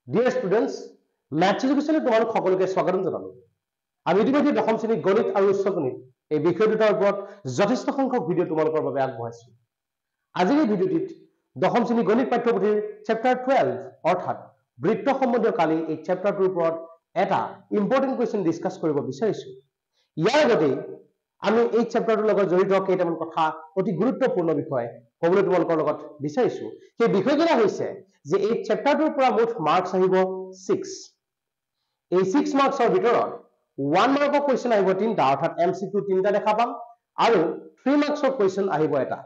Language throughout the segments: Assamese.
Dear students, Maths Education তোমালোক সকলোকে স্বাগতম জনালো। আমি ইতিমধ্যে দশম শ্ৰেণীৰ গণিত আৰু উচ্চ গণিত এই বিষয় দুটাৰ ওপৰত যথেষ্ট সংখ্যক ভিডিঅ' তোমালোকৰ বাবে আগবঢ়াইছো। আজিৰ এই ভিডিঅ'টিত দশম শ্ৰেণীৰ গণিত পাঠ্যপুথিৰ চেপ্টাৰ 12 অৰ্থাৎ বৃত্ত সম্বন্ধীয় কালি এই চেপ্টাৰটোৰ ওপৰত এটা ইম্পৰ্টেণ্ট কুৱেশ্যন ডিছকাছ কৰিব বিচাৰিছো। ইয়াৰ আগতে আমি এই চেপ্টাৰটোৰ লগত জড়িত কেইটামান কথা অতি গুৰুত্বপূৰ্ণ বিষয় ক'বলৈ তোমালোকৰ লগত বিচাৰিছো। সেই বিষয়কেইটা হৈছে যে এই চেপ্টাৰটোৰ পৰা মুঠ মাৰ্কছ আহিব 6। এই 6 মাৰ্কছৰ ভিতৰত 1 মাৰ্কৰ কুৱেশ্যন আহিব 3টা অৰ্থাৎ MCQ 3টা দেখা পাম আৰু 3 মাৰ্কছৰ কুৱেশ্যন আহিব এটা।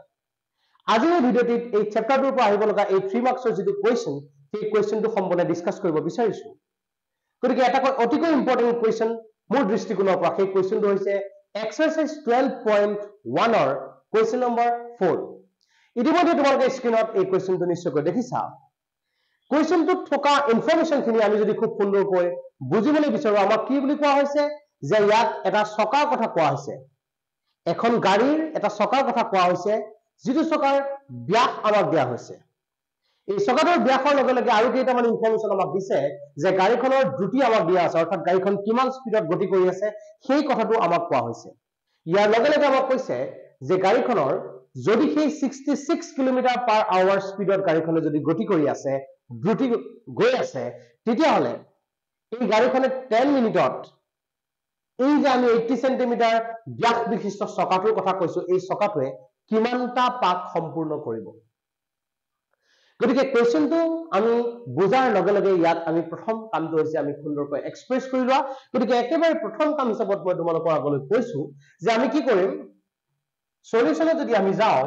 আজিৰ এই ভিডিঅ'টিত এই চেপ্টাৰটোৰ পৰা আহিব লগা এই 3 মাৰ্কছৰ যিটো কুৱেশ্যন সেই কুৱেশ্যনটো সম্পূৰ্ণ ডিছকাছ কৰিব বিচাৰিছো। গতিকে এটা অতিকৈ ইম্পৰ্টেণ্ট কুৱেশ্যন মোৰ দৃষ্টিকোণৰ পৰা সেই কুৱেশ্যনটো হৈছে এক্সাৰচাইজ 12.1ৰ কুৱেশ্যন নম্বৰ 4। ইতিমধ্যে তোমালোকে স্ক্ৰীনত এই কুৱেশ্যনটো নিশ্চয়কৈ দেখিছা। কুৱেশ্যনটোত থকা ইনফৰমেশ্যনখিনি আমি যদি খুব সুন্দৰকৈ বুজিবলৈ বিচাৰো আমাক কি বুলি কোৱা হৈছে যে ইয়াত এটা চকাৰ কথা কোৱা হৈছে। এখন গাড়ীৰ এটা চকাৰ কথা কোৱা হৈছে যিটো চকাৰ ব্যাস আমাক দিয়া হৈছে। এই চকাটোৰ ব্যাসৰ লগে লগে আৰু কেইটামান ইনফৰমেশ্যন আমাক দিছে যে গাড়ীখনৰ দ্ৰুতি আমাক দিয়া আছে অৰ্থাৎ গাড়ীখন কিমান স্পীডত গতি কৰি আছে সেই কথাটো আমাক কোৱা হৈছে। ইয়াৰ লগে লগে আমাক কৈছে যে গাড়ীখনৰ যদি সেই 66 km/h স্পীডত গাড়ীখনে যদি গতি কৰি আছে দ্ৰুতি গৈ আছে তেতিয়াহ'লে এই গাড়ীখনে 10 মিনিটত এই যে আমি 80 সেন্টিমিটাৰ ব্যাস বিশিষ্ট চকাটোৰ কথা কৈছো এই চকাটোৱে কিমানটা পাক সম্পূৰ্ণ কৰিব। গতিকে কুৱেশ্যনটো আমি বুজাৰ লগে লগে ইয়াত আমি প্ৰথম কামটো হৈছে আমি সুন্দৰকৈ এক্সপ্ৰেছ কৰি লোৱা। গতিকে একেবাৰে প্ৰথম কাম হিচাপত মই তোমালোকৰ আগলৈ কৈছো যে আমি কি কৰিম সলিউশনত যদি আমি যাওঁ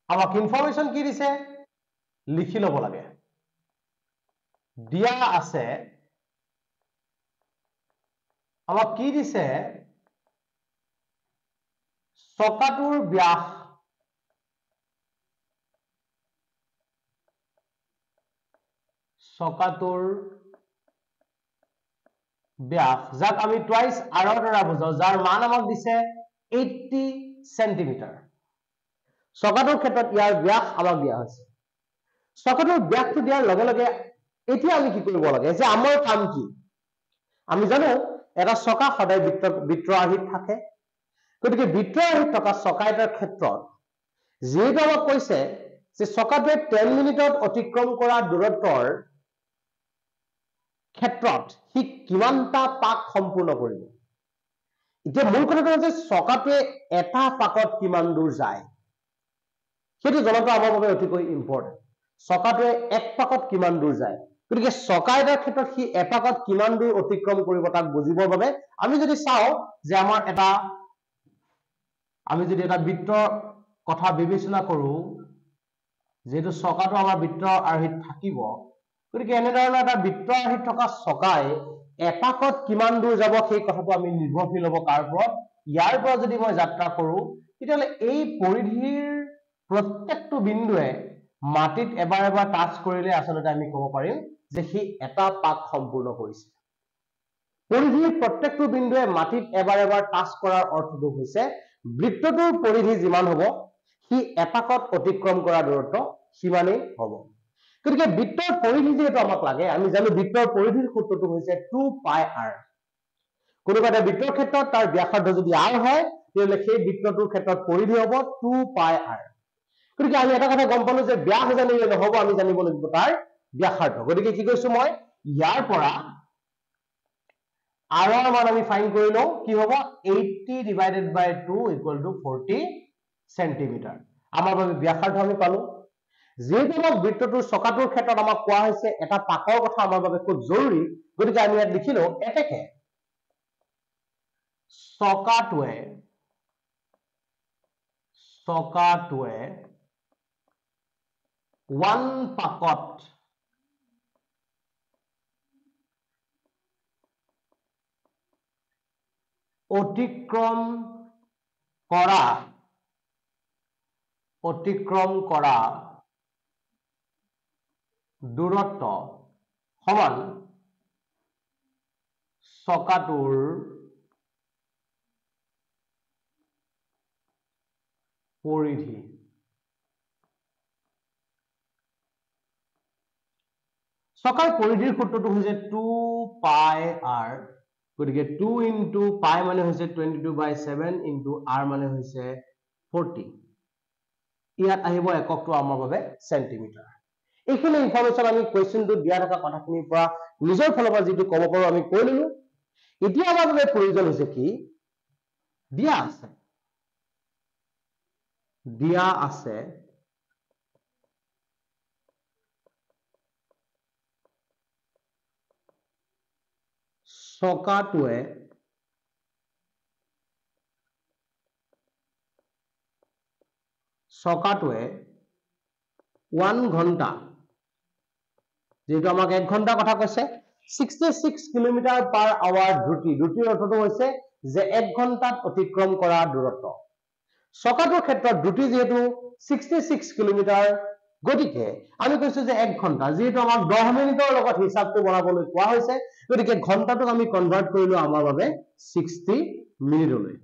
আমাক ইনফৰমেশ্যন কি দিছে লিখি ল'ব লাগে। দিয়া আছে আমাক কি দিছে চকাটোৰ ব্যাস যাক আমি টুৱাইচ আৰৰ দ্বাৰা বুজাও যাৰ মান আমাক দিছে 80 সেন্টিমিটাৰ। চকাটোৰ ক্ষেত্ৰত ইয়াৰ ব্যাস আমাক দিয়া হৈছে। চকাটোৰ ব্যাসটো দিয়াৰ লগে লগে এতিয়া আমি কি কৰিব লাগে যে আমাৰ কাম কি আমি জানো এটা চকা সদায় বৃত্ত আৰ্হিত থাকে। গতিকে বৃত্ত আৰ্হিত থকা চকা এটাৰ ক্ষেত্ৰত যিহেতু আমাক কৈছে যে চকাটোৱে 10 মিনিটত অতিক্ৰম কৰা দূৰত্বৰ ক্ষেত্ৰত সি কিমানটা পাক সম্পূৰ্ণ কৰিব। এতিয়া মূল কথাটো হৈছে চকাটোৱে এটা পাকত কিমান দূৰ যায় সেইটো জনাটো আমাৰ বাবে অতিকৈ ইম্পৰ্টেণ্ট। চকাটোৱে এক পাকত কিমান দূৰ যায় গতিকে চকা এটাৰ ক্ষেত্ৰত সি এপাকত কিমান দূৰ অতিক্ৰম কৰিব তাক বুজিবৰ বাবে আমি যদি চাওঁ যে আমি যদি এটা বৃত্তৰ কথা বিবেচনা কৰো যেহেতু চকাটো আমাৰ বৃত্ত আৰ্হিত থাকিব গতিকে এনেধৰণৰ এটা বৃত্ত আৰ্হিত থকা চকাই এপাকত কিমান দূৰ যাব সেই কথাটো আমি নিৰ্ভৰশীল হ'ব কাৰ ওপৰত ইয়াৰ পৰা যদি মই যাত্ৰা কৰো তেতিয়াহ'লে এই পৰিধিৰ প্ৰত্যেকটো বিন্দুৱে মাটিত এবাৰ এবাৰ টাচ কৰিলে আচলতে আমি ক'ব পাৰিম যে সি এটা পাক সম্পূৰ্ণ কৰিছে। পৰিধিৰ প্ৰত্যেকটো বিন্দুৱে মাটিত এবাৰ এবাৰ টাচ কৰাৰ অৰ্থটো হৈছে বৃত্তটোৰ পৰিধি যিমান হ'ব সি এপাকত অতিক্ৰম কৰা দূৰত্ব সিমানেই হ'ব। গতিকে বৃত্তৰ পৰিধি যেহেতু আমাক লাগে আমি জানো বৃত্তৰ পৰিধিৰ সূত্ৰটো হৈছে 2πr। কোনোবা এটা বৃত্তৰ ক্ষেত্ৰত তাৰ ব্যাসাৰ্ধ যদি r হয় তেতিয়াহ'লে সেই বৃত্তটোৰ ক্ষেত্ৰত পৰিধি হ'ব 2πr। গতিকে আমি এটা কথা গম পালো যে ব্যাস জানিলে নহ'ব আমি জানিব লাগিব তাৰ ব্যাসাৰ্ধ। গতিকে কি কৈছো মই ইয়াৰ পৰা r ৰ মান আমি ফাইন কৰি লওঁ কি হ'ব 80 divided by 2 equal to 40 centimetre. আমাৰ বাবে ব্যাসাৰ্ধ আমি পালো। যেহেতু আমাক বৃত্তটোৰ চকাটোৰ ক্ষেত্ৰত আমাক কোৱা হৈছে এটা পাকৰ কথা আমাৰ বাবে খুব জৰুৰী গতিকে আমি ইয়াত লিখিলো এতেকে চকাটোৱে 1 পাকত অতিক্ৰম কৰা দূৰত্ব সমান চকাটোৰ পৰিধি। ছকাৰ পৰিধিৰ সূত্ৰটো হৈছে 2 পাই r, গতিকে 2 into পাই মানে হৈছে 22/7 into r মানে হৈছে 40। ইয়াত আহিব এককটো আমাৰ বাবে সেন্টিমিটাৰ। এইখিনি ইনফৰমেশন আমি কোৱেশ্চনটো দিয়া থকা কথাখিনিৰ পৰা নিজৰ ফালৰ পৰা যেটো ক'ব পাৰো আমি কৈ ললো। এতিয়া আমাৰ বাবে প্ৰয়োজন হৈছে কি, দিয়া আছে চকাটোৱে 1 ঘন্টা, যেহেতু আমাক 1 ঘন্টা কথা কৈছে, 66 কিলোমিটাৰ পাৰ আৱাৰ দ্ৰুতিৰ অৰ্থটো হৈছে যে 1 ঘন্টাত অতিক্ৰম কৰা দূৰত্ব। চকাটোৰ ক্ষেত্ৰত দ্ৰুতি যেহেতু 66 কিলোমিটাৰ, গতিকে আমি কৈছো যে 1 ঘন্টা, যেহেতু আমাক 10 মিনিটৰ লগত হিচাপটো বনাবলৈ কোৱা হৈছে, গতিকে ঘন্টাটোক আমি কনভাৰ্ট কৰিলো আমাৰ বাবে 60 মিনিটলৈ।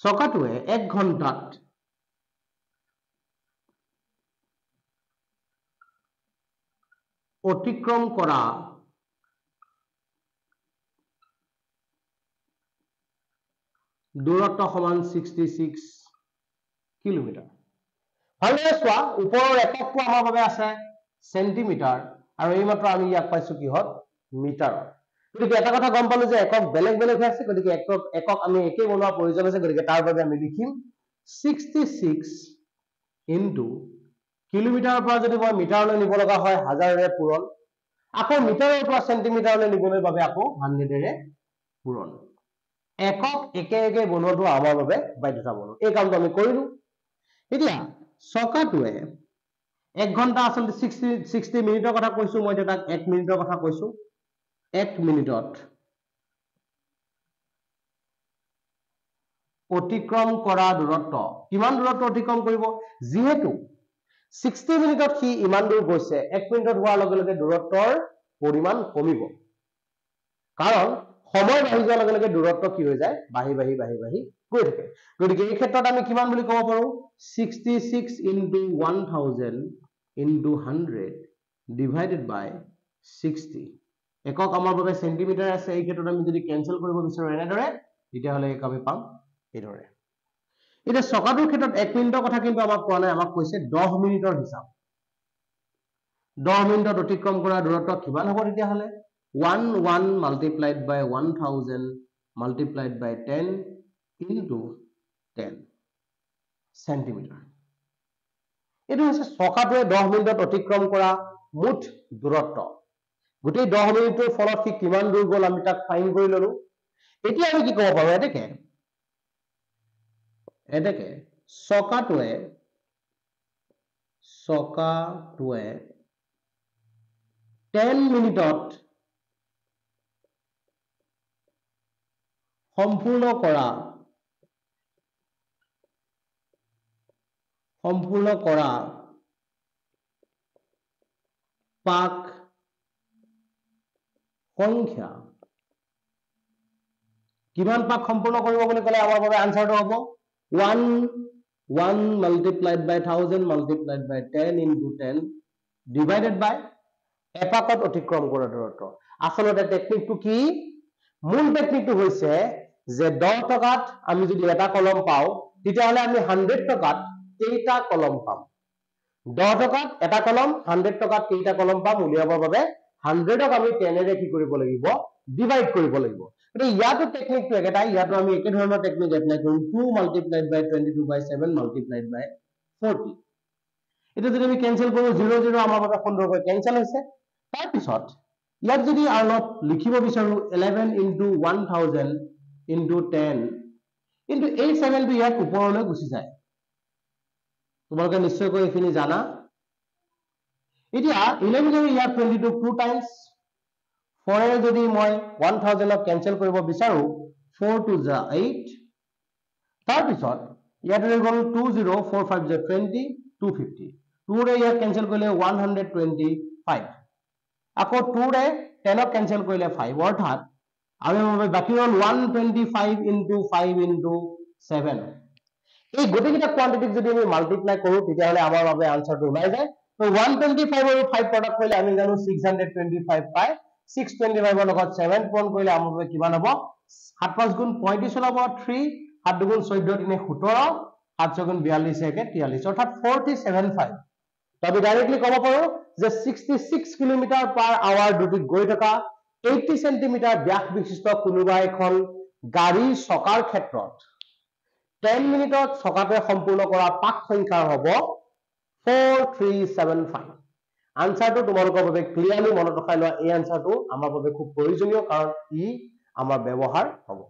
চকাটোৱে 1 ঘন্টাত অতিক্ৰম কৰা দূৰত্ব সমান 66 কিলোমিটাৰ। ভালদৰে চোৱা, ওপৰৰ এককটো আমাৰ বাবে আছে সেন্টিমিটাৰ, আৰু এইমাত্ৰ আমি ইয়াক পাইছো কিহত, মিটাৰত। গতিকে এটা কথা গম পালো যে একক বেলেগ বেলেগ হৈ আছে, গতিকে একক আমি একে বনোৱাৰ প্ৰয়োজন আছে, গতিকে তাৰ বাবে আমি লিখিম 66 ইনটু কিলোমিটাৰৰ পৰা যদি মই মিটাৰলৈ নিব লগা হয় 1000ৰে পূৰণ, আকৌ মিটাৰৰ পৰা সেন্টিমিটাৰলৈ নিবলৈ বাবে আকৌ 100ৰে পূৰণ। একক একে একে বনোৱাটো আমাৰ বাবে বাধ্যতামূলক। এই কামটো আমি কৰিলো। এতিয়া চকাটোৱে 1 ঘন্টা আচলতে 60 মিনিটৰ কথা কৈছো, মই তাক 1 মিনিটৰ কথা কৈছো। 1 মিনিটত অতিক্ৰম কৰা দূৰত্ব, কিমান দূৰত্ব অতিক্ৰম কৰিব, যেহেতু 60 মিনিটত সি ইমান দূৰ গৈছে, 1 মিনিটত হোৱাৰ লগে লগে দূৰত্বৰ পৰিমাণ কমিব, কাৰণ সময় বাঢ়ি যোৱাৰ লগে লগে দূৰত্ব কি হৈ যায়, বাঢ়ি বাঢ়ি বাঢ়ি বাঢ়ি গৈ থাকে। গতিকে এই ক্ষেত্ৰত আমি কিমান বুলি ক'ব পাৰো, 66 into 1000 into 100 divided by 60। একক আমাৰ বাবে সেন্টিমিটাৰ আছে, এই ক্ষেত্ৰত আমি যদি কেনসেল কৰিব বিচাৰো এনেদৰে, তেতিয়াহ'লে এক আমি পাম এইদৰে। এতিয়া চকাটোৰ ক্ষেত্ৰত 1 মিনিটৰ কথা কিন্তু আমাক কোৱা নাই, আমাক কৈছে 10 মিনিটৰ হিচাপ। 10 মিনিটত অতিক্ৰম কৰা দূৰত্ব কিমান হ'ব, তেতিয়াহ'লে 1 multiplied by 1000 multiplied by 10 into 10 centimetre. এইটো হৈছে চকাটোৱে 10 মিনিটত অতিক্ৰম কৰা মুঠ দূৰত্ব। গোটেই 10 মিনিটৰ ফলত সি কিমান দূৰ গ'ল আমি তাক ফাইন কৰি ললো। এতিয়া আমি কি ক'ব পাৰো, এতেকে চকাটোৱে 10 মিনিটত সম্পূৰ্ণ কৰা পাক সংখ্যা, কিমান পাক সম্পূৰ্ণ কৰিব বুলি ক'লে আমাৰ বাবে আনসাৰটো হ'ব 1 multiplied by 1000 multiplied by 10 into 10 divided by এপাকত অতিক্ৰম কৰা দূৰত্ব। আচলতে টেকনিকটো কি, মূল টেকনিকটো হৈছে যে 10 টকাত আমি যদি এটা কলম পাওঁ, তেতিয়াহ'লে আমি 100 টকাত কেইটা কলম পাম। 10 টকাত এটা কলম, 100 টকাত কেইটা কলম পাম উলিয়াবৰ বাবে 100ক আমি 10ৰে কি কৰিব লাগিব, ডিভাইড কৰিব লাগিব। গতিকে ইয়াতো টেকনিকটো একেটাই, ইয়াতো আমি একে ধৰণৰ টেকনিক এপ্লাই কৰিম, 2 multiplied by 22/7 multiplied by 40। এটা যদি আমি কেনসেল কৰো 0 0 আমাৰ বাবে সুন্দৰকৈ কেনসেল হৈছে। তাৰ পিছত ইয়াত যদি অলপ লিখিব বিচাৰো 11 into 1000 into 10 কিন্তু এই 7 টো ইয়াত ওপৰলৈ গুচি যায়, তোমালোকে নিশ্চয়কৈ এইখিনি জানা। এতিয়া 11 ইয়াত 22 2 টাইমছ, 4 যদি মই 1000ক কেনসেল কৰিব বিচাৰো 4 2 যা 8, তাৰ পিছত ইয়াত হৈ গ'ল 2 0 4 5 যা 20 250, 2 ৰে ইয়াত কেনসেল কৰিলে 125, আকৌ 2 ৰে 10ক কেনসেল কৰিলে 5, অৰ্থাৎ আমি বাকি হ'ল 125 into 5 into 7। এই গোটেইকেইটা কোৱান্টিটিক যদি আমি মাল্টিপ্লাই কৰো তেতিয়াহলে আমাৰ বাবে আনসাৰটো ওলাই যায় তো 125 আৰু 5 প্ৰডাক্ট কৰিলে আমি জানো 625 পাই 625 ৰ লগত 7 পূৰণ কৰিলে আমাৰ বাবে কিমান হ'ব 7 5 গুণ 35 ওলাব 3 7 2 গুণ 14 3 17 7 6 গুণ 42 43 অৰ্থাৎ 475 তো আমি ডাইৰেক্টলি ক'ব পাৰো যে 66 কিলোমিটাৰ পাৰ আৱাৰ দ্ৰুতিত গৈ থকা 80 সেন্টিমিটাৰ ব্যাস বিশিষ্ট কোনোবা এখন গাড়ীৰ চকাৰ ক্ষেত্ৰত 10 মিনিটত চকাটোৱে সম্পূৰ্ণ কৰা পাক সংখ্যা হ'ব 4375 আনসাৰটো তোমালোকৰ বাবে ক্লিয়াৰলি মনত ৰখাই লোৱা এই আনসাৰটো আমাৰ বাবে খুব প্ৰয়োজনীয় কাৰণ ই আমাৰ ব্যৱহাৰ হ'ব